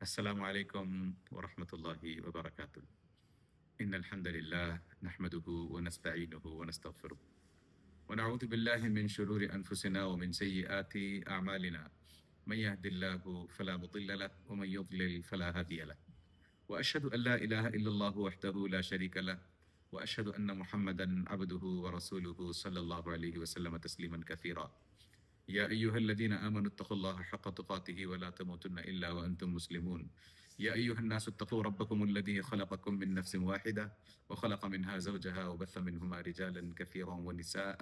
السلام عليكم ورحمة الله وبركاته. إن الحمد لله نحمده ونستعينه ونستغفره ونعوذ بالله من شرور أنفسنا ومن سيئات أعمالنا. من يهد الله فلا مضل له ومن يضلل فلا هادي له. وأشهد أن لا إله إلا الله وحده لا شريك له وأشهد أن محمدا عبده ورسوله صلى الله عليه وسلم تسليما كثيرا. يا أيها الذين آمنوا اتقوا الله حق تقاته ولا تموتن إلا وأنتم مسلمون. يا أيها الناس اتقوا ربكم الذي خلقكم من نفس واحدة وخلق منها زوجها وبث منهما رجالا كثيرا ونساء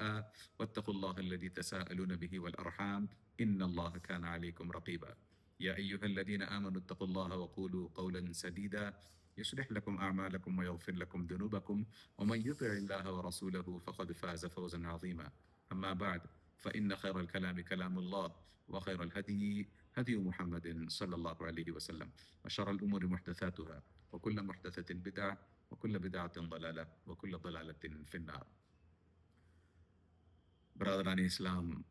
واتقوا الله الذي تساءلون به والأرحام إن الله كان عليكم رقيبا. يا أيها الذين آمنوا اتقوا الله وقولوا قولا سديدا يصلح لكم أعمالكم ويغفر لكم ذنوبكم ومن يطع الله ورسوله فقد فاز فوزا عظيما. أما بعد فإن خير الكلام كلام الله وخير الهدي هدي محمد صلى الله عليه وسلم وشر الأمور محدثاتها وكل محدثة بدعة وكل بدعة ضلالة وكل ضلالة في النار. برادران اسلام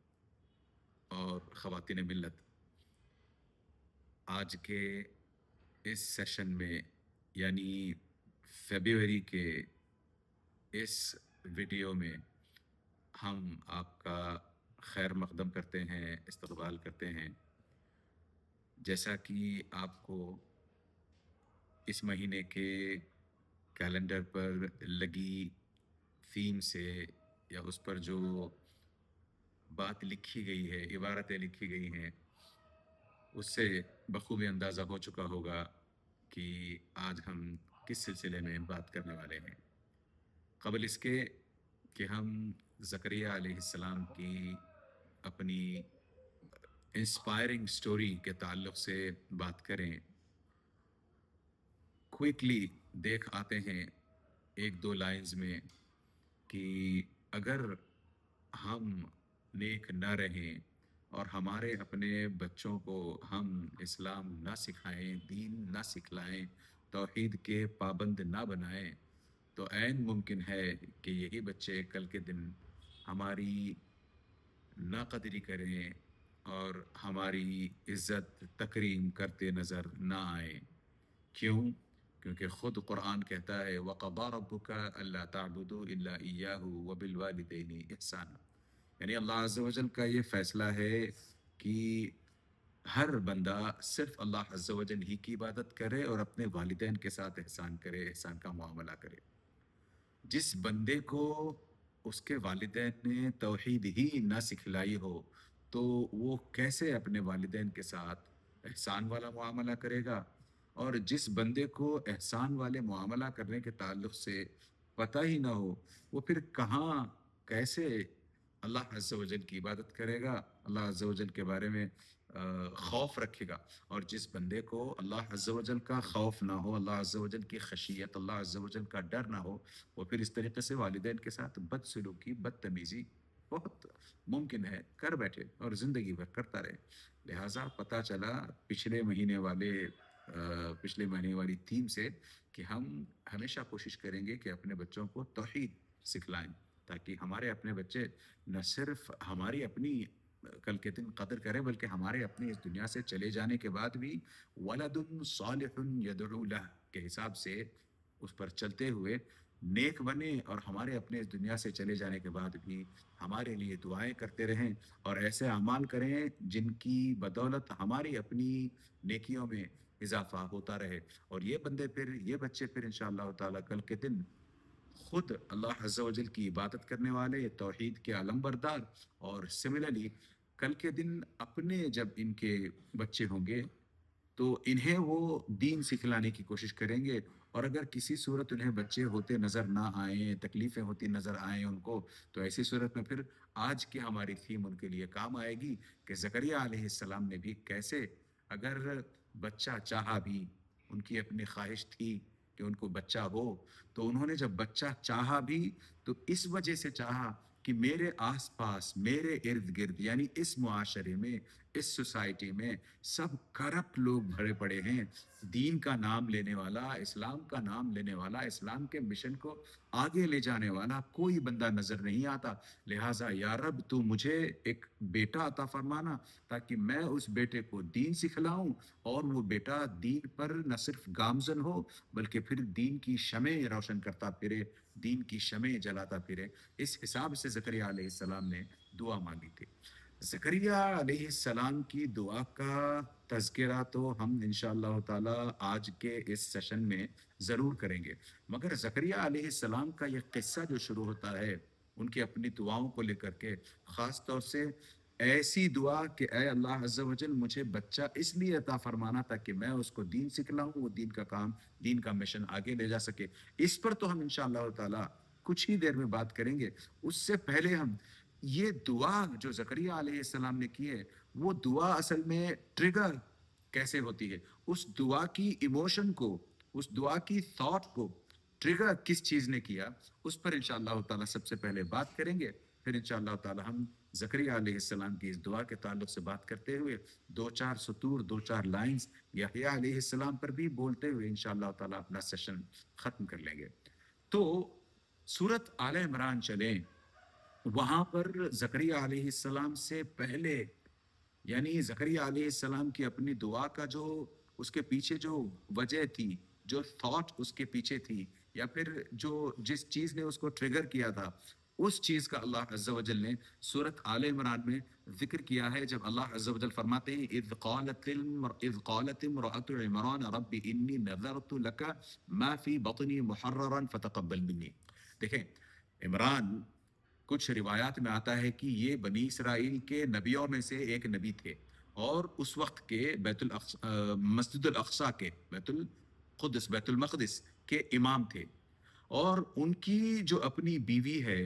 اور خواتین ملت، آج کے اس سیشن میں یعنی فیبروری کے اس ویڈیو میں ہم آپ کا خیر مقدم کرتے ہیں، استقبال کرتے ہیں. جیسا کہ آپ کو اس مہینے کے کیلنڈر پر لگی تھیم سے یا اس پر جو بات لکھی گئی ہے، عبارتیں لکھی گئی ہیں، اس سے بخوبی اندازہ ہو چکا ہوگا کہ آج ہم کس سلسلے میں بات کرنے والے ہیں. قبل اس کے کہ ہم زکریا علیہ السلام کی اپنی انسپائرنگ سٹوری کے تعلق سے بات کریں، کوئکلی دیکھ آتے ہیں ایک دو لائنز میں کہ اگر ہم نیک نہ رہیں اور ہمارے اپنے بچوں کو ہم اسلام نہ سکھائیں، دین نہ سکھلائیں، توحید کے پابند نہ بنائیں، تو عین ممکن ہے کہ یہی بچے کل کے دن ہماری ناقدری کریں اور ہماری عزت تکریم کرتے نظر نہ آئیں. کیوں؟ کیونکہ خود قرآن کہتا ہے وَقَضَىٰ رَبُّكَ أَلَّا تَعْبُدُوا إِلَّا إِيَّاهُ وَبِالْوَالِدَيْنِ إِحْسَانًا. یعنی اللہ عز و جل کا یہ فیصلہ ہے کہ ہر بندہ صرف اللہ عز و جل ہی کی عبادت کرے اور اپنے والدین کے ساتھ احسان کرے، احسان کا معاملہ کرے. جس بندے کو اس کے والدین نے توحید ہی نہ سکھلائی ہو تو وہ کیسے اپنے والدین کے ساتھ احسان والا معاملہ کرے گا؟ اور جس بندے کو احسان والے معاملہ کرنے کے تعلق سے پتہ ہی نہ ہو، وہ پھر کہاں کیسے اللہ عز و جل کی عبادت کرے گا، اللہ عز و جل کے بارے میں خوف رکھے گا. اور جس بندے کو اللہ عز و جل کا خوف نہ ہو، اللہ عز و جل کی خشیت، اللہ عز و جل کا ڈر نہ ہو، وہ پھر اس طریقے سے والدین کے ساتھ بدسلوکی، بدتمیزی بہت ممکن ہے کر بیٹھے اور زندگی بھر کرتا رہے. لہٰذا پتہ چلا پچھلے مہینے والی تھیم سے کہ ہم ہمیشہ کوشش کریں گے کہ اپنے بچوں کو توحید سکھلائیں، تاکہ ہمارے اپنے بچے نہ صرف ہماری اپنی کل کے دن قدر کریں بلکہ ہمارے اپنے اس دنیا سے چلے جانے کے بعد بھی ولد صالح یدعو لہ کے حساب سے اس پر چلتے ہوئے نیک بنے اور ہمارے اپنے اس دنیا سے چلے جانے کے بعد بھی ہمارے لیے دعائیں کرتے رہیں اور ایسے اعمال کریں جن کی بدولت ہماری اپنی نیکیوں میں اضافہ ہوتا رہے. اور یہ بچے پھر انشاءاللہ تعالیٰ کل کے دن خود اللہ عز و جل کی عبادت کرنے والے، توحید کے علم بردار، اور سملرلی کل کے دن اپنے جب ان کے بچے ہوں گے تو انہیں وہ دین سکھلانے کی کوشش کریں گے. اور اگر کسی صورت انہیں بچے ہوتے نظر نہ آئیں، تکلیفیں ہوتی نظر آئیں ان کو، تو ایسی صورت میں پھر آج کی ہماری تھیم ان کے لیے کام آئے گی کہ زکریا علیہ السلام نے بھی کیسے، اگر بچہ چاہا بھی، ان کی اپنی خواہش تھی کہ ان کو بچہ ہو، تو انہوں نے جب بچہ چاہا بھی تو اس وجہ سے چاہا کہ میرے آس پاس، میرے ارد گرد، یعنی اس معاشرے میں، اس سوسائٹی میں سب کرپٹ لوگ بھرے پڑے ہیں. دین کا نام لینے والا، اسلام کا نام لینے والا، اسلام کے مشن کو آگے لے جانے والا کوئی بندہ نظر نہیں آتا. لہٰذا یا رب تو مجھے ایک بیٹا عطا فرمانا تاکہ میں اس بیٹے کو دین سکھلاؤں، اور وہ بیٹا دین پر نہ صرف گامزن ہو بلکہ پھر دین کی شمع روشن کرتا پھرے، دین کی شمع جلاتا پھرے. اس حساب سے زکریا علیہ السلام نے دعا مانگی تھی. زکریا علیہ السلام کی دعا کا تذکرہ تو ہم انشاءاللہ تعالی آج کے اس سیشن میں ضرور کریں گے، مگر زکریا علیہ السلام کا یہ قصہ جو شروع ہوتا ہے ان کی اپنی دعاؤں کو لے کر کے، خاص طور سے ایسی دعا کہ اے اللہ عز و جل مجھے بچہ اس لیے عطا فرمانا تاکہ میں اس کو دین سکھلاؤں، وہ دین کا کام، دین کا مشن آگے لے جا سکے. اس پر تو ہم انشاءاللہ تعالی کچھ ہی دیر میں بات کریں گے. اس سے پہلے ہم یہ دعا جو زکریا علیہ السلام نے کی ہے، وہ دعا اصل میں ٹریگر کیسے ہوتی ہے، اس دعا کی ایموشن کو، اس دعا کی تھاٹ کو ٹریگر کس چیز نے کیا، اس پر انشاءاللہ تعالی سب سے پہلے بات کریں گے. پھر انشاءاللہ تعالی ہم زکریا علیہ السلام کی اس دعا کے تعلق سے بات کرتے ہوئے دو چار سطور، دو چار لائنز یحییٰ علیہ السلام پر بھی بولتے ہوئے انشاءاللہ تعالی اپنا سیشن ختم کر لیں گے. تو سورت آل عمران چلیں، وہاں پر زکریا علیہ السلام سے پہلے، یعنی زکریا علیہ السلام کی اپنی دعا کا جو اس کے پیچھے جو وجہ تھی، جو تھاٹ اس کے پیچھے تھی، یا پھر جو جس چیز نے اس کو ٹریگر کیا تھا، اس چیز کا اللہ عز و جل نے سورت آل عمران میں ذکر کیا ہے. جب اللہ عز و جل فرماتے ہیں اذ قالت امرأة عمران رب انی نذرت لک ما فی بطنی محررا فتقبل منی. دیکھیں، عمران، کچھ روایات میں آتا ہے کہ یہ بنی اسرائیل کے نبیوں میں سے ایک نبی تھے، اور اس وقت کے مسجد الاقصی کے، بیت المقدس کے امام تھے. اور ان کی جو اپنی بیوی ہے،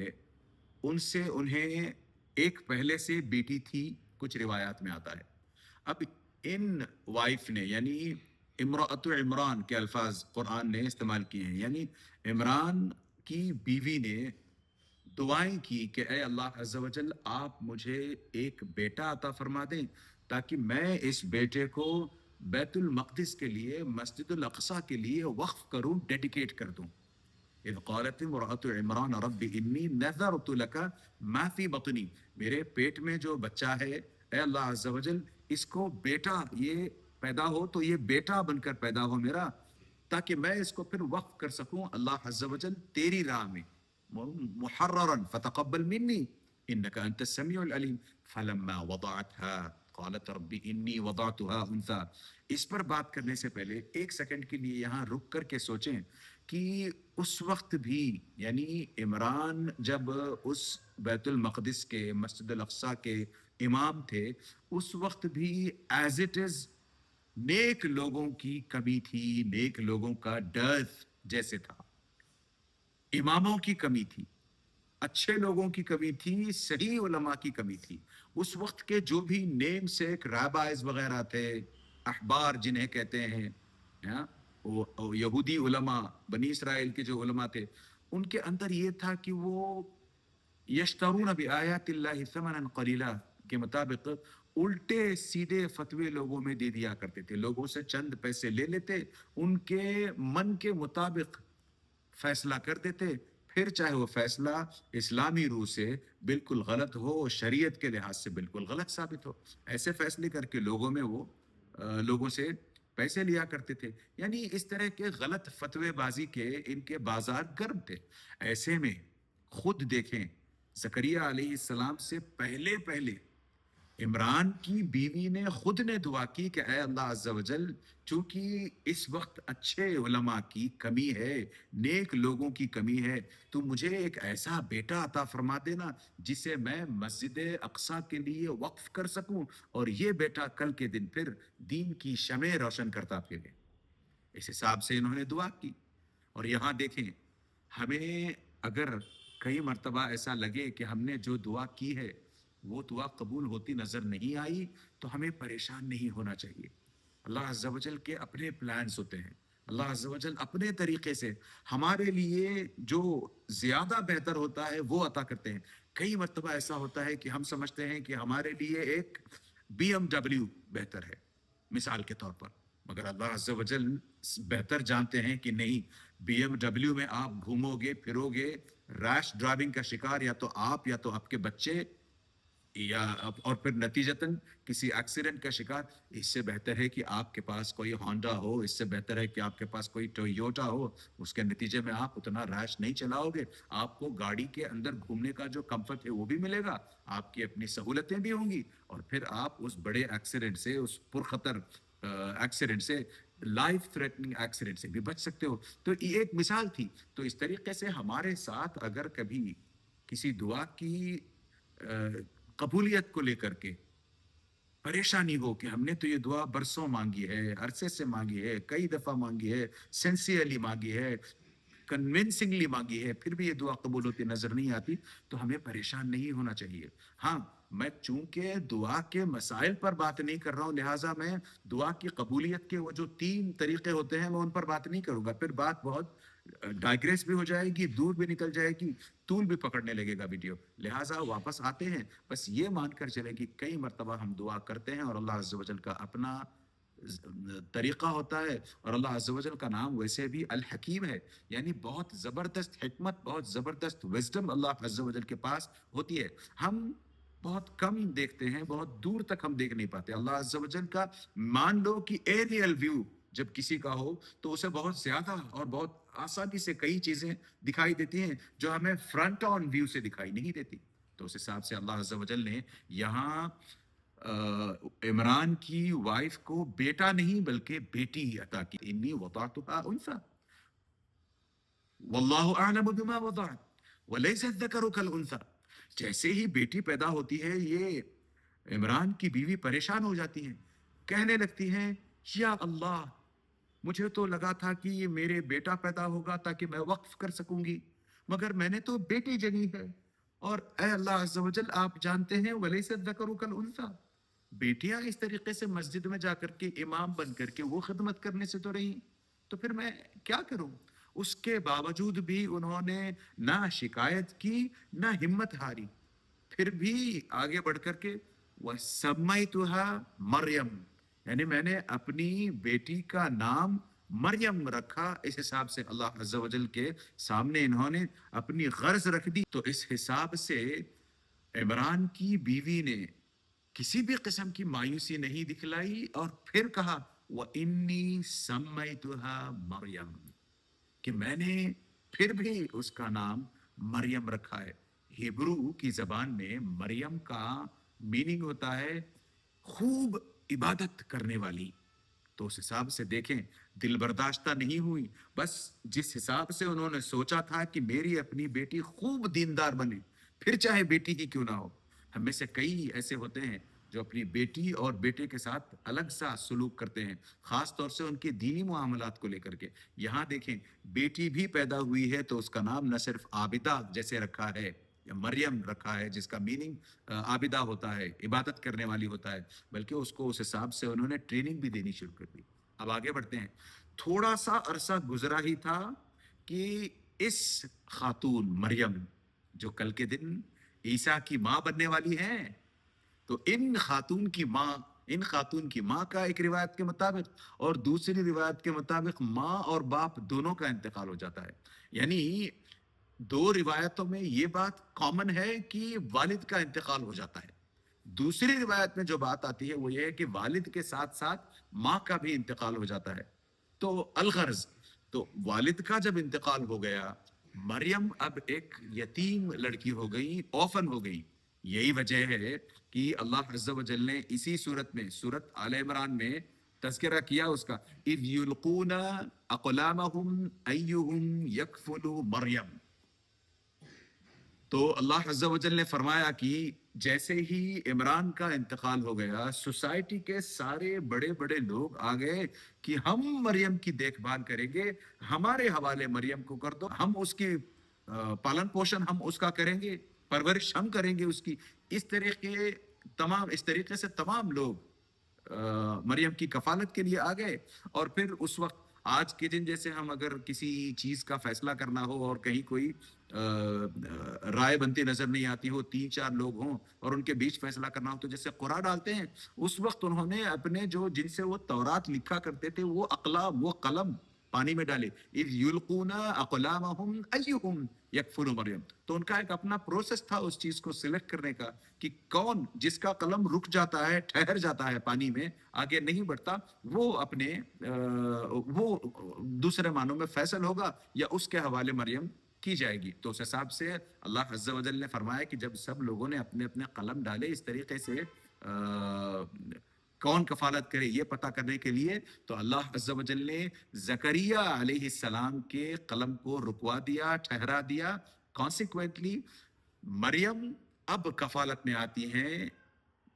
ان سے انہیں ایک پہلے سے بیٹی تھی، کچھ روایات میں آتا ہے. اب ان وائف نے، یعنی امرأۃ عمران کے الفاظ قرآن نے استعمال کیے ہیں، یعنی عمران کی بیوی نے دعائیں کی کہ اے اللہ عز و جل آپ مجھے ایک بیٹا عطا فرما دیں تاکہ میں اس بیٹے کو بیت المقدس کے لیے، مسجد الاقصی کے لیے وقف کروں، ڈیڈیکیٹ کر دوں. اذ قالت امرأة عمران رب انی نذرت لک ما فی بطنی، میرے پیٹ میں جو بچہ ہے اے اللہ عز و جل اس کو بیٹا، یہ پیدا ہو تو یہ بیٹا بن کر پیدا ہو میرا، تاکہ میں اس کو پھر وقف کر سکوں اللہ عز و جل تیری راہ میں، محررا فتقبل منی انک انت السمیع العلیم. فلما وضعتها قالت رب انی وضعتها انثى. اس پر بات کرنے سے پہلے ایک سیکنڈ کے لیے یہاں رک کر کے سوچیں کہ اس وقت بھی، یعنی عمران جب اس بیت المقدس کے، مسجد الاقصی کے امام تھے، اس وقت بھی ایز اٹ از نیک لوگوں کی کمی تھی، نیک لوگوں کا ڈرتھ جیسے تھا، اماموں کی کمی تھی، اچھے لوگوں کی کمی تھی، صحیح علماء کی کمی تھی. اس وقت کے جو بھی نیم سیک رابائز وغیرہ تھے، احبار جنہیں کہتے ہیں، وہ یہودی علماء، بنی اسرائیل کے جو علماء تھے، ان کے اندر یہ تھا کہ وہ یشترون بآیات اللہ ثمنا قلیلا کے مطابق الٹے سیدھے فتوے لوگوں میں دے دیا کرتے تھے. لوگوں سے چند پیسے لے لیتے، ان کے من کے مطابق فیصلہ کر دیتے، پھر چاہے وہ فیصلہ اسلامی روح سے بالکل غلط ہو، شریعت کے لحاظ سے بالکل غلط ثابت ہو، ایسے فیصلے کر کے لوگوں میں وہ لوگوں سے پیسے لیا کرتے تھے. یعنی اس طرح کے غلط فتوے بازی کے ان کے بازار گرم تھے. ایسے میں خود دیکھیں، زکریا علیہ السلام سے پہلے عمران کی بیوی نے خود نے دعا کی کہ اے اللہ عز و جل، چونکہ اس وقت اچھے علماء کی کمی ہے، نیک لوگوں کی کمی ہے، تو مجھے ایک ایسا بیٹا عطا فرما دینا جسے میں مسجد اقصی کے لیے وقف کر سکوں، اور یہ بیٹا کل کے دن پھر دین کی شمع روشن کرتا پھرے. اس حساب سے انہوں نے دعا کی. اور یہاں دیکھیں، ہمیں اگر کئی مرتبہ ایسا لگے کہ ہم نے جو دعا کی ہے وہ دعا قبول ہوتی نظر نہیں آئی، تو ہمیں پریشان نہیں ہونا چاہیے. اللہ عز و جل کے اپنے پلانز ہوتے ہیں، اللہ عز و جل اپنے طریقے سے ہمارے لیے جو زیادہ بہتر ہوتا ہے وہ عطا کرتے ہیں. کئی مرتبہ ایسا ہوتا ہے کہ ہم سمجھتے ہیں کہ ہمارے لیے ایک BMW بہتر ہے مثال کے طور پر، مگر اللہ عز و جل بہتر جانتے ہیں کہ نہیں، BMW میں آپ گھومو گے پھرو گے، ریش ڈرائیونگ کا شکار یا تو آپ یا تو آپ کے بچے، یا اور پھر نتیجتاً کسی ایکسیڈنٹ کا شکار. اس سے بہتر ہے کہ آپ کے پاس کوئی ہونڈا ہو، اس سے بہتر ہے کہ آپ کے پاس کوئی ٹویوٹا ہو. اس کے نتیجے میں آپ اتنا ریش نہیں چلاؤ گے، آپ کو گاڑی کے اندر گھومنے کا جو کمفرٹ ہے وہ بھی ملے گا، آپ کی اپنی سہولتیں بھی ہوں گی، اور پھر آپ اس بڑے ایکسیڈنٹ سے، اس پرخطر ایکسیڈنٹ سے، لائف تھریٹنگ ایکسیڈنٹ سے بھی بچ سکتے ہو. تو یہ ایک مثال تھی. تو اس طریقے سے ہمارے ساتھ اگر کبھی کسی دعا کی قبولیت کو لے کر کے پریشانی ہو کہ ہم نے تو یہ دعا برسوں مانگی ہے، عرصے سے مانگی ہے، کئی دفعہ مانگی ہے، سینسیئرلی مانگی ہے، کنونسنگلی مانگی ہے، پھر بھی یہ دعا قبول ہوتی نظر نہیں آتی، تو ہمیں پریشان نہیں ہونا چاہیے. ہاں، میں چونکہ دعا کے مسائل پر بات نہیں کر رہا ہوں، لہٰذا میں دعا کی قبولیت کے وہ جو 3 طریقے ہوتے ہیں میں ان پر بات نہیں کروں گا. پھر بات بہت ڈائگریس بھی ہو جائے گی، دور بھی نکل جائے گی، طول بھی پکڑنے لگے گا ویڈیو. لہٰذا واپس آتے ہیں، بس یہ مان کر چلے کہ کئی مرتبہ ہم دعا کرتے ہیں اور اللہ عز و جل کا اپنا طریقہ ہوتا ہے. اور اللہ عز و جل کا نام ویسے بھی الحکیم ہے، یعنی بہت زبردست حکمت، بہت زبردست وزڈم اللہ عز و جل کے پاس ہوتی ہے. ہم بہت کم دیکھتے ہیں، بہت دور تک ہم دیکھ نہیں پاتے. اللہ عز و جل کا مان لو کہ ایریل ویو جب کسی کا ہو تو اسے بہت زیادہ اور بہت آسانی سے کئی چیزیں دکھائی دیتی ہیں جو ہمیں فرنٹ آن ویو سے دکھائی نہیں دیتی. تو اس حساب سے اللہ عز و جل نے یہاں عمران کی وائف کو بیٹا نہیں بلکہ بیٹی عطا کی. انی وضعتها انثى واللہ اعلم بما وضعت وليس الذکر كالانثى. جیسے ہی بیٹی پیدا ہوتی ہے یہ عمران کی بیوی پریشان ہو جاتی ہیں، کہنے لگتی ہیں یا اللہ، مجھے تو لگا تھا کہ یہ میرے بیٹا پیدا ہوگا تاکہ میں وقف کر سکوں گی، مگر میں نے تو بیٹی جنی ہے. اور اے اللہ عز و جل، آپ جانتے ہیں وَلَيْسَ الذَّكَرُ كَالْأُنثَىٰ، بیٹیاں اس طریقے سے مسجد میں جا کر کے امام بن کر کے وہ خدمت کرنے سے تو رہی، تو پھر میں کیا کروں؟ اس کے باوجود بھی انہوں نے نہ شکایت کی نہ ہمت ہاری، پھر بھی آگے بڑھ کر کے وَسَمَّيْتُهَا مریم، یعنی میں نے اپنی بیٹی کا نام مریم رکھا. اس حساب سے اللہ عز و جل کے سامنے انہوں نے اپنی غرض رکھ دی. تو اس حساب سے عمران کی بیوی نے کسی بھی قسم کی مایوسی نہیں دکھلائی اور پھر کہا وَإِنِّي سَمَّيْتُهَا مریم، کہ میں نے پھر بھی اس کا نام مریم رکھا ہے. ہیبرو کی زبان میں مریم کا میننگ ہوتا ہے خوب عبادت کرنے والی. تو اس حساب سے دیکھیں، دل برداشتہ نہیں ہوئی. بس جس حساب سے انہوں نے سوچا تھا کہ میری اپنی بیٹی خوب دیندار بنے، پھر چاہے بیٹی ہی کیوں نہ ہو. ہم میں سے کئی ایسے ہوتے ہیں جو اپنی بیٹی اور بیٹے کے ساتھ الگ سا سلوک کرتے ہیں، خاص طور سے ان کے دینی معاملات کو لے کر کے. یہاں دیکھیں، بیٹی بھی پیدا ہوئی ہے تو اس کا نام نہ صرف عابدہ جیسے رکھا ہے یا مریم رکھا ہے جس کا میننگ عابدہ ہوتا ہے، عبادت کرنے والی ہوتا ہے، بلکہ اس کو اس حساب سے انہوں نے ٹریننگ بھی دینی شروع کر دی. اب آگے بڑھتے ہیں. تھوڑا سا عرصہ گزرا ہی تھا کہ اس خاتون مریم جو کل کے دن عیسیٰ کی ماں بننے والی ہیں، تو ان خاتون کی ماں کا ایک روایت کے مطابق اور دوسری روایت کے مطابق ماں اور باپ دونوں کا انتقال ہو جاتا ہے. یعنی 2 روایتوں میں یہ بات کامن ہے کہ والد کا انتقال ہو جاتا ہے. دوسری روایت میں جو بات آتی ہے وہ یہ ہے کہ والد کے ساتھ ساتھ ماں کا بھی انتقال ہو جاتا ہے. تو الغرض، تو والد کا جب انتقال ہو گیا، مریم اب ایک یتیم لڑکی ہو گئی، orphan ہو گئی. یہی وجہ ہے کہ اللہ عز و جل نے اسی صورت میں، سورت آل عمران میں تذکرہ کیا اس کا اِذْ يُلْقُونَ أَقْلَامَهُمْ أَيُّهُمْ يَكْفُلُ مریم. تو اللہ عز و جل نے فرمایا کہ جیسے ہی عمران کا انتقال ہو گیا، سوسائٹی کے سارے بڑے بڑے لوگ آ گئے کہ ہم مریم کی دیکھ بھال کریں گے، ہمارے حوالے مریم کو کر دو، ہم اس کی پالن پوشن ہم اس کا کریں گے، پرورش ہم کریں گے اس کی. اس طریقے سے تمام لوگ مریم کی کفالت کے لیے آ گئے. اور پھر اس وقت آج کے دن جیسے ہم اگر کسی چیز کا فیصلہ کرنا ہو اور کہیں کوئی رائے بنتی نظر نہیں آتی ہو، 3-4 لوگ ہوں اور ان کے بیچ فیصلہ کرنا ہو، تو جیسے قرآن ڈالتے ہیں، اس وقت انہوں نے اپنے جو جن سے وہ تورات لکھا کرتے تھے وہ اقلام، وہ قلم پانی میں ڈالے. اذ یلقون اقلامہم ایہم یکفل مریم. تو ان کا ایک اپنا پروسیس تھا اس چیز کو سلیکٹ کرنے کا کہ کون جس کا قلم رک جاتا ہے، ٹھہر جاتا ہے پانی میں، آگے نہیں بڑھتا، وہ اپنے وہ دوسرے معنوں میں فیصل ہوگا یا اس کے حوالے مریم کی جائے گی. تو اس حساب سے اللہ عز و جل نے فرمایا کہ جب سب لوگوں نے اپنے اپنے قلم ڈالے اس طریقے سے کون کفالت کرے یہ پتہ کرنے کے لیے، تو اللہ عز و جل نے زکریا علیہ السلام کے قلم کو رکوا دیا، ٹھہرا دیا. کانسیکوینٹلی مریم اب کفالت میں آتی ہیں،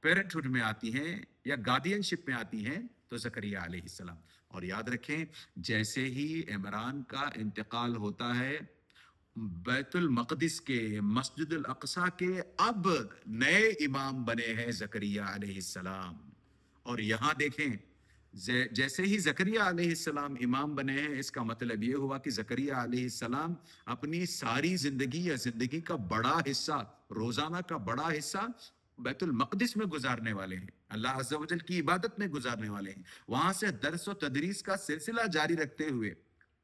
پیرنٹہڈ میں آتی ہیں یا گارڈین شپ میں آتی ہیں تو زکریا علیہ السلام. اور یاد رکھیں جیسے ہی عمران کا انتقال ہوتا ہے بیت المقدس کے، مسجد الاقصی کے اب نئے امام بنے ہیں زکریا علیہ السلام. اور یہاں دیکھیں جیسے ہی زکریا علیہ السلام امام بنے ہیں، اس کا مطلب یہ ہوا کہ زکریا علیہ السلام اپنی ساری زندگی یا زندگی کا بڑا حصہ، روزانہ کا بڑا حصہ بیت المقدس میں گزارنے والے ہیں، اللہ عز و جل کی عبادت میں گزارنے والے ہیں. وہاں سے درس و تدریس کا سلسلہ جاری رکھتے ہوئے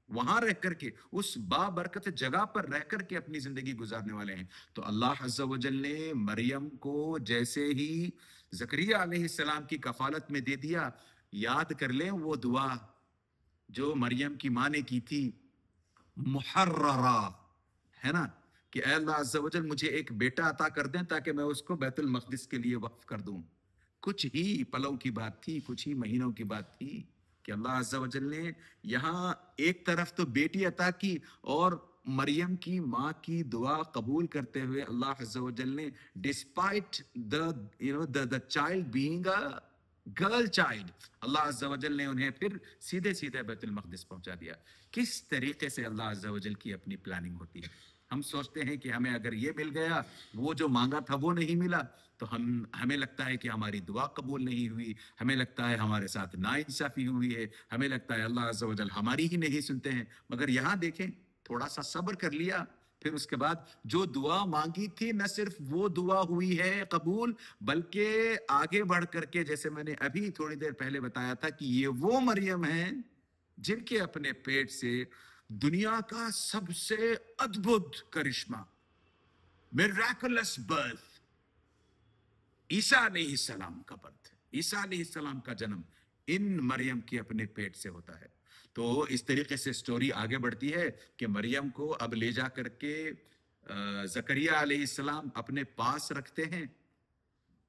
وہاں رہ کر کے اس بابرکت جگہ پر رہ کر کے اپنی زندگی گزارنے والے ہیں. تو اللہ عز و جل نے مریم کو جیسے ہی زکریا علیہ السلام کی کفالت میں دے دیا، یاد کر لیں وہ دعا جو مریم کی ماں نے کی تھی، محررہ، ہے نا، کہ اے اللہ عز و جل مجھے ایک بیٹا عطا کر دیں تاکہ میں اس کو بیت المقدس کے لیے وقف کر دوں. کچھ ہی پلوں کی بات تھی، کچھ ہی مہینوں کی بات تھی کہ اللہ عز و جل نے یہاں ایک طرف تو بیٹی عطا کی اور مریم کی ماں کی دعا قبول کرتے ہوئے اللہ عز و جل نے despite the child being a girl child، اللہ عز و جل نے انہیں پھر سیدھے سیدھے بیت المقدس پہنچا دیا. کس طریقے سے اللہ عز و جل کی اپنی پلاننگ ہوتی ہے. ہم سوچتے ہیں کہ ہمیں اگر یہ مل گیا، وہ جو مانگا تھا وہ نہیں ملا، تو ہمیں لگتا ہے کہ ہماری دعا قبول نہیں ہوئی، ہمیں لگتا ہے ہمارے ساتھ ناانصافی ہوئی ہے، ہمیں لگتا ہے اللہ عز و جل ہماری ہی نہیں سنتے ہیں. مگر یہاں دیکھیں تھوڑا سا صبر کر لیا، پھر اس کے بعد جو دعا مانگی تھی نہ صرف وہ دعا ہوئی ہے قبول، بلکہ آگے بڑھ کر کے جیسے میں نے ابھی تھوڑی دیر پہلے بتایا تھا کہ یہ وہ مریم ہیں جن کے اپنے پیٹ سے دنیا کا سب سے ادبھت کرشمہ، میراکلس برتھ، عیسیٰ علیہ السلام کا برتھ، عیسیٰ علیہ السلام کا جنم ان مریم کے اپنے پیٹ سے ہوتا ہے. تو اس طریقے سے سٹوری آگے بڑھتی ہے کہ مریم کو اب لے جا کر کے زکریا علیہ السلام اپنے پاس رکھتے ہیں،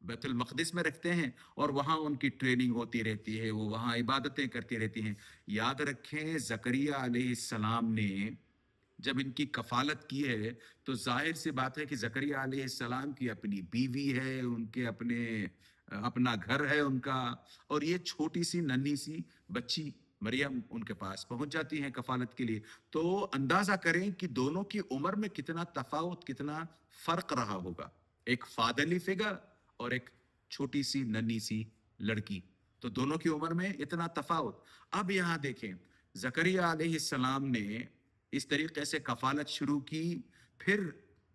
بیت المقدس میں رکھتے ہیں، اور وہاں ان کی ٹریننگ ہوتی رہتی ہے، وہ وہاں عبادتیں کرتی رہتی ہیں. یاد رکھیں زکریا علیہ السلام نے جب ان کی کفالت کی ہے تو ظاہر سی بات ہے کہ زکریا علیہ السلام کی اپنی بیوی ہے، ان کے اپنا گھر ہے ان کا، اور یہ چھوٹی سی ننھی سی بچی مریم ان کے پاس پہنچ جاتی ہیں کفالت کے لیے. تو اندازہ کریں کہ دونوں کی عمر میں کتنا تفاوت، کتنا فرق رہا ہوگا، ایک فادرلی فگر اور ایک چھوٹی سی ننھی سی لڑکی، تو دونوں کی عمر میں اتنا تفاوت. اب یہاں دیکھیں زکریا علیہ السلام نے اس طریقے سے کفالت شروع کی. پھر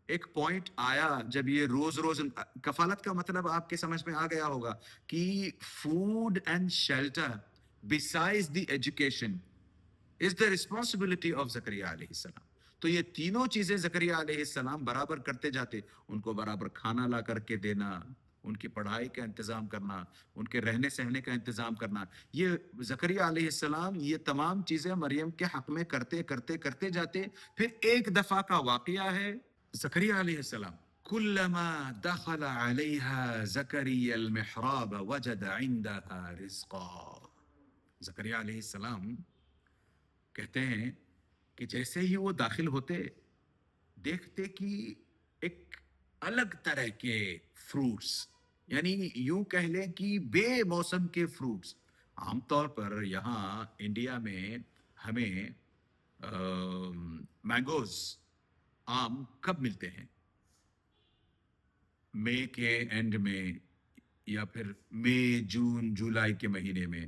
ایک پوائنٹ آیا جب یہ روز روز، کفالت کا مطلب آپ کے سمجھ میں آ گیا ہوگا کہ food and shelter besides the education is the responsibility of زکریا علیہ السلام. تو یہ تینوں چیزیں زکریا علیہ السلام برابر کرتے جاتے، ان کو برابر کھانا لا کر کے دینا، ان کی پڑھائی کا انتظام کرنا، ان کے رہنے سہنے کا انتظام کرنا، یہ زکریا علیہ السلام یہ تمام چیزیں مریم کے حق میں کرتے کرتے کرتے جاتے. پھر ایک دفعہ کا واقعہ ہے، زکریا علیہ السلام کلما دخل علیہا زکریا المحراب وجد عندها رزقا. زکریا علیہ السلام کہتے ہیں کہ جیسے ہی وہ داخل ہوتے دیکھتے کہ ایک الگ طرح کے فروٹس، یعنی یوں کہہ لیں کہ بے موسم کے فروٹس. عام طور پر یہاں انڈیا میں ہمیں مینگوز، آم کب ملتے ہیں؟ مئی کے اینڈ میں یا پھر مئی جون جولائی کے مہینے میں.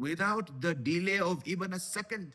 without the delay of even a second,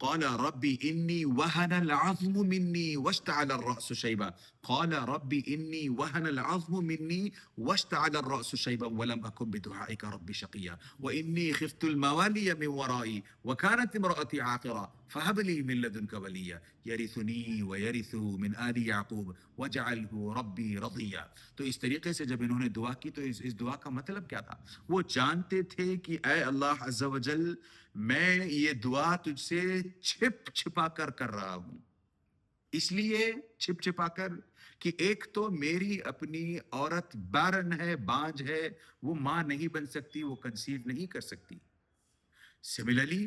قال ربي إني وهن العظم مني واشتعل الرأس شيبا، قال ربي إني وهن العظم مني واشتعل الرأس شيبا ولم أكن بدعائك ربي شقيا وإني خفت الموالي من ورائي وكانت امرأتي عاقرا فهب لي من لدنك وليا يرثني ويرث من آل يعقوب وجعله ربي رضيا۔ تو اس طریقے سے جب انہوں نے دعا کی تو اس دعا کا مطلب کیا تھا؟ وہ جانتے تھے کہ اے اللہ عز و جل، میں یہ دعا تجھ سے چھپ چھپا کر رہا ہوں، اس لیے چھپ چھپا کر کہ ایک تو میری اپنی عورت بارن ہے، بانج ہے، وہ ماں نہیں بن سکتی، وہ کنسیو نہیں کر سکتی۔ سملرلی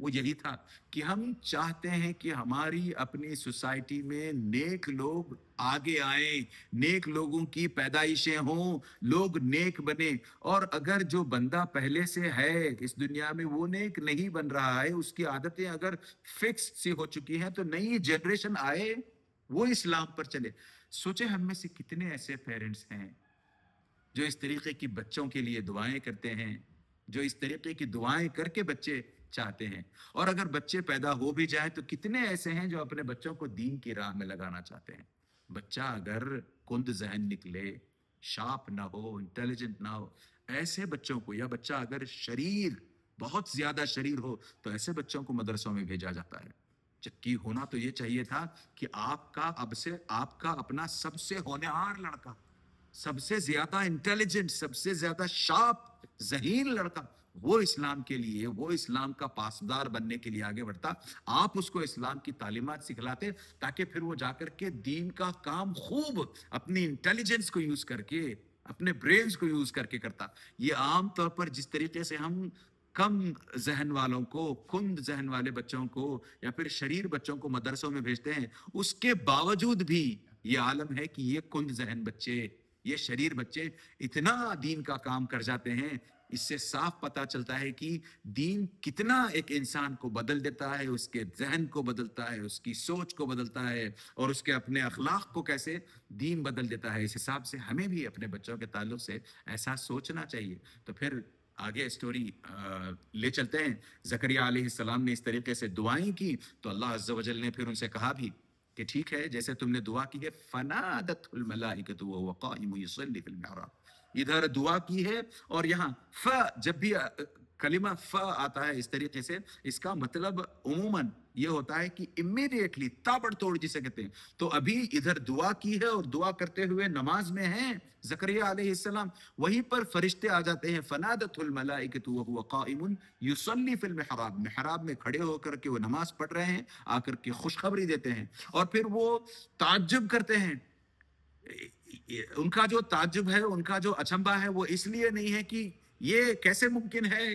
وہ یہی تھا کہ ہم چاہتے ہیں کہ ہماری اپنی سوسائٹی میں نیک لوگ آگے آئیں، نیک لوگوں کی پیدائشیں ہوں، لوگ نیک بنے. اور اگر جو بندہ پہلے سے ہے اس دنیا میں وہ نیک نہیں بن رہا ہے، اس کی عادتیں اگر فکس سی ہو چکی ہیں، تو نئی جنریشن آئے وہ اسلام پر چلے. سوچے ہم میں سے کتنے ایسے پیرنٹس ہیں جو اس طریقے کی بچوں کے لیے دعائیں کرتے ہیں، جو اس طریقے کی دعائیں کر کے بچے چاہتے ہیں. اور اگر بچے پیدا ہو بھی جائیں تو کتنے ایسے ہیں جو اپنے بچوں کو دین کی راہ میں لگانا چاہتے ہیں. بچہ اگر کند ذہن نکلے، شارپ نہ ہو، انٹیلیجنٹ نہ ہو، ایسے بچوں کو، یا بچہ اگر شریر، بہت زیادہ شریر ہو، تو ایسے بچوں کو مدرسوں میں بھیجا جاتا ہے. جبکہ ہونا تو یہ چاہیے تھا کہ آپ کا اب سے آپ کا اپنا سب سے ہونہار لڑکا، سب سے زیادہ انٹیلیجنٹ، سب سے زیادہ شارپ ذہین لڑکا، وہ اسلام کے لیے، وہ اسلام کا پاسدار بننے کے لیے آگے بڑھتا. آپ اس کو اسلام کی تعلیمات سکھلاتے تاکہ پھر وہ جا کر کے دین کا کام خوب اپنی انٹیلیجنس کو یوز کر کے، اپنے برینز کو یوز کر کے کرتا. یہ عام طور پر جس طریقے سے ہم کم ذہن والوں کو، کند ذہن والے بچوں کو یا پھر شریر بچوں کو مدرسوں میں بھیجتے ہیں، اس کے باوجود بھی یہ عالم ہے کہ یہ کند ذہن بچے، یہ شریر بچے اتنا دین کا کام کر جاتے ہیں. اس سے صاف پتہ چلتا ہے کہ دین کتنا ایک انسان کو بدل دیتا ہے، اس کے ذہن کو بدلتا ہے، اس کی سوچ کو بدلتا ہے، اور اس کے اپنے اخلاق کو کیسے دین بدل دیتا ہے. اس حساب سے ہمیں بھی اپنے بچوں کے تعلق سے ایسا سوچنا چاہیے. تو پھر آگے اسٹوری لے چلتے ہیں. زکریا علیہ السلام نے اس طریقے سے دعائیں کی تو اللہ عز و جل نے پھر ان سے کہا بھی کہ ٹھیک ہے، جیسے تم نے دعا کی ہے، فنادته الملائکۃ وهو قائم یصلی فی المحراب، ادھر دعا کی ہے. اور یہاں جب بھی کلمہ آتا ہے اس طریقے سے، اس کا مطلب عموماً یہ ہوتا ہے کہ امیڈیٹلی، تابڑ توڑ جسے کہتے ہیں. تو ابھی ادھر دعا کی ہے اور دعا کرتے ہوئے نماز میں ہیں زکریا علیہ السلام، وہیں پر فرشتے آ جاتے ہیں. فنادته الملائکۃ وهو قائم یصلی فی المحراب، محراب میں کھڑے ہو کر کے وہ نماز پڑھ رہے ہیں، آ کر کے خوشخبری دیتے ہیں. اور پھر وہ تعجب کرتے ہیں. ان کا جو تعجب ہے، ان کا جو اچنبھا ہے، وہ اس لیے نہیں ہے کہ یہ کیسے ممکن ہے،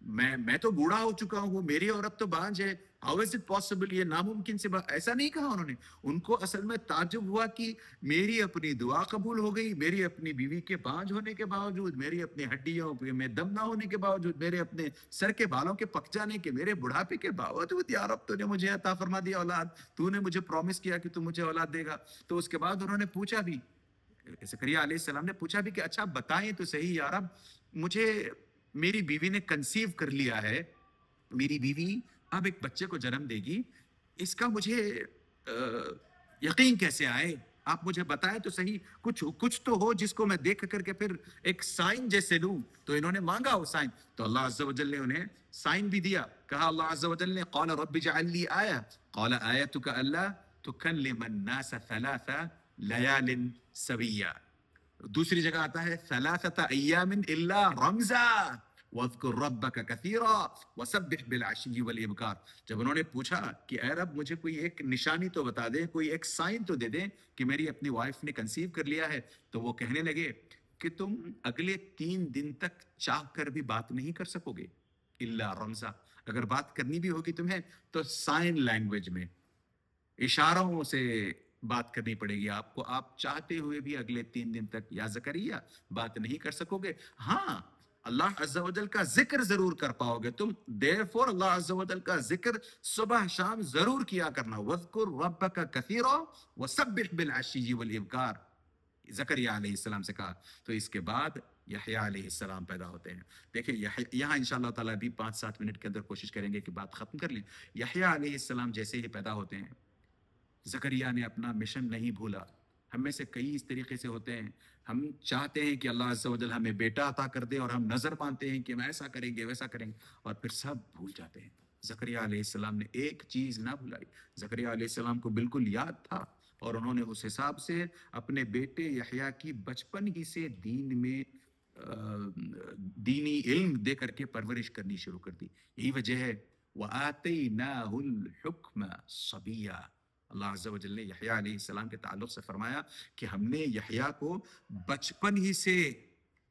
میں تو بوڑھا ہو چکا ہوں، میری عورت تو بانجھ ہے، ہاؤ از اٹ پاسبل، یہ ناممکن سے بات، ایسا نہیں کہا انہوں نے. ان کو اصل میں تعجب ہوا کہ میری اپنی دعا قبول ہو گئی، میری اپنی بیوی کے بانجھ ہونے کے باوجود، میری اپنی ہڈیوں میں دم نہ ہونے کے باوجود، میرے اپنے سر کے بالوں کے پک جانے کے، میرے بڑھاپے کے باوجود، یا رب تو نے مجھے عطا فرما دیا اولاد، تو نے مجھے پرومس کیا کہ تو مجھے اولاد دے گا. تو اس کے بعد انہوں نے پوچھا بھی، زکریا علیہ السلام نے پوچھا بھی کہ اچھا بتائیں تو صحیح یا رب، مجھے میری بیوی نے کنسیو کر لیا ہے، میری بیوی اب ایک بچے کو جنم دے گی، اس کا مجھے یقین کیسے آئے، آپ مجھے بتائیں تو صحیح، کچھ تو ہو جس کو میں دیکھ کر کے پھر ایک سائن جیسے لوں. تو انہوں نے مانگا وہ سائن، تو اللہ عز و جل نے انہیں سائن بھی دیا. کہا اللہ عز و جل نے، قال رب اجعل لی آیہ، قال آیتک الا تکلم الناس ثلاث لیال سویہ. دوسری جگہ آتا ہے ثلاثۃ ایام الا رمزا واذکر ربک کثیرا وسبح بالعشی والابکار. جب انہوں نے پوچھا کہ اے رب مجھے کوئی ایک نشانی تو بتا دیں، کوئی ایک سائن تو دے دیں کہ میری اپنی وائف نے کنسیو کر لیا ہے، تو وہ کہنے لگے کہ تم اگلے 3 دن تک چاہ کر بھی بات نہیں کر سکو گے، الا رمزا، اگر بات کرنی بھی ہوگی تمہیں تو سائن لینگویج میں، اشاروں سے بات کرنی پڑے گی آپ کو. آپ چاہتے ہوئے بھی اگلے 3 دن تک یا زکریا بات نہیں کر سکو گے. ہاں اللہ عز و جل کا ذکر ضرور کر پاؤ گے تم. therefore اللہ عز و جل کا ذکر صبح شام ضرور کیا کرنا. وَاذْكُرْ رَبَّكَ كَثِيرًا وَسَبِّحْ بِالْعَشِيِّ وَالْإِبْكَارِ، زکریا علیہ السلام سے کہا. تو اس کے بعد یحییٰ علیہ السلام پیدا ہوتے ہیں. دیکھیں یہاں انشاءاللہ تعالیٰ بھی 5-7 منٹ کے اندر کوشش کریں گے کہ بات ختم کر لیں. یحییٰ علیہ السلام جیسے ہی پیدا ہوتے ہیں، زکریا نے اپنا مشن نہیں بھولا. ہم میں سے کئی اس طریقے سے ہوتے ہیں، ہم چاہتے ہیں کہ اللہ عز و جل ہمیں بیٹا عطا کر دے، اور ہم نظر مانتے ہیں کہ ہم ایسا کریں گے ویسا کریں گے، اور پھر سب بھول جاتے ہیں. زکریا علیہ السلام نے ایک چیز نہ بھلائی. زکریا علیہ السلام کو بالکل یاد تھا، اور انہوں نے اس حساب سے اپنے بیٹے یحییٰ کی بچپن ہی سے دین میں دینی علم دے کر کے پرورش کرنی شروع کر دی. یہی وجہ ہے وَآتَيْنَاهُ الْحُكْمَ صَبِيًّا. اللہ عز و جل نے یحییٰ علیہ السلام کے تعلق سے فرمایا کہ ہم نے یحییٰ کو بچپن ہی سے